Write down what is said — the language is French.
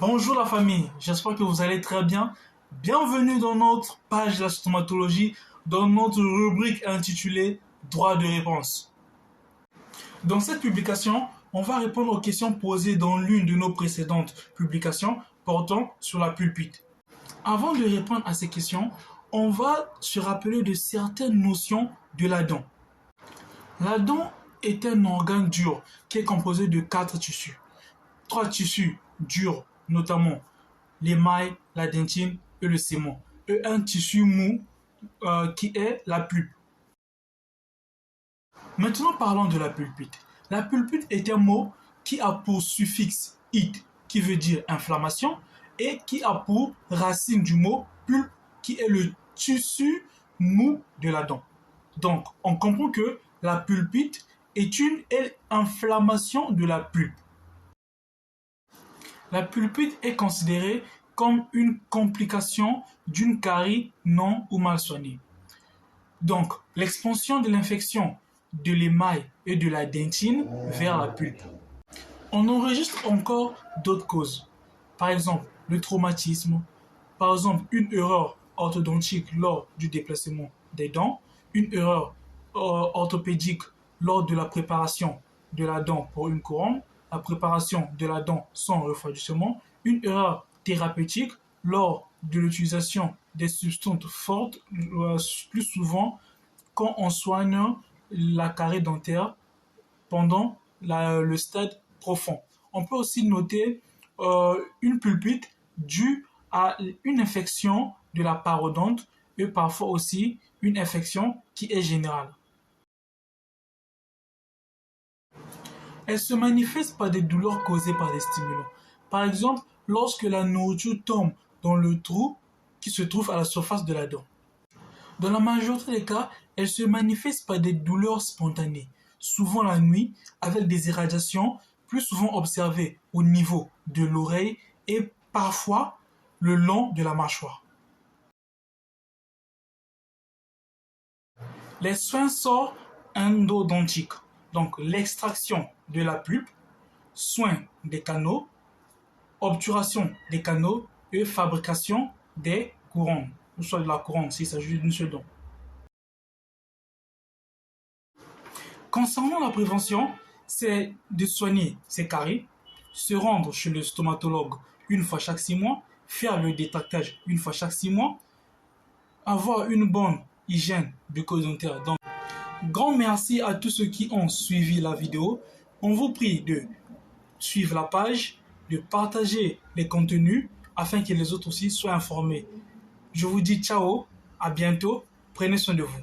Bonjour la famille, j'espère que vous allez très bien. Bienvenue dans notre page de la stomatologie, dans notre rubrique intitulée Droit de réponse. Dans cette publication, on va répondre aux questions posées dans l'une de nos précédentes publications portant sur la pulpite. Avant de répondre à ces questions, on va se rappeler de certaines notions de la dent. La dent est un organe dur qui est composé de 4 tissus. 3 tissus durs, notamment l'émail, la dentine et le sément, et un tissu mou qui est la pulpe. Maintenant parlons de la pulpite. La pulpite est un mot qui a pour suffixe ite, qui veut dire inflammation, et qui a pour racine du mot pulpe, qui est le tissu mou de la dent. Donc, on comprend que la pulpite est une inflammation de la pulpe. La pulpite est considérée comme une complication d'une carie non ou mal soignée. Donc, l'expansion de l'infection de l'émail et de la dentine vers la pulpe. On enregistre encore d'autres causes. Par exemple, le traumatisme, par exemple, une erreur orthodontique lors du déplacement des dents, une erreur orthopédique lors de la préparation de la dent pour une couronne, la préparation de la dent sans refroidissement, une erreur thérapeutique lors de l'utilisation des substances fortes, plus souvent quand on soigne la carie dentaire pendant le stade profond. On peut aussi noter une pulpite due à une infection de la parodonte et parfois aussi une infection qui est générale. Elle se manifeste par des douleurs causées par des stimulants. Par exemple, lorsque la nourriture tombe dans le trou qui se trouve à la surface de la dent. Dans la majorité des cas, elle se manifeste par des douleurs spontanées, souvent la nuit, avec des irradiations plus souvent observées au niveau de l'oreille et parfois le long de la mâchoire. Les soins sont endodontiques, donc l'extraction de la pulpe, soin des canaux, obturation des canaux et fabrication des couronnes, ou soit de la couronne s'il s'agit d'une seule dent. Concernant la prévention, c'est de soigner ces caries, se rendre chez le stomatologue une fois chaque 6 mois, faire le détartrage une fois chaque 6 mois, avoir une bonne hygiène bucco-dentaire. Donc, grand merci à tous ceux qui ont suivi la vidéo. On vous prie de suivre la page, de partager les contenus afin que les autres aussi soient informés. Je vous dis ciao, à bientôt, prenez soin de vous.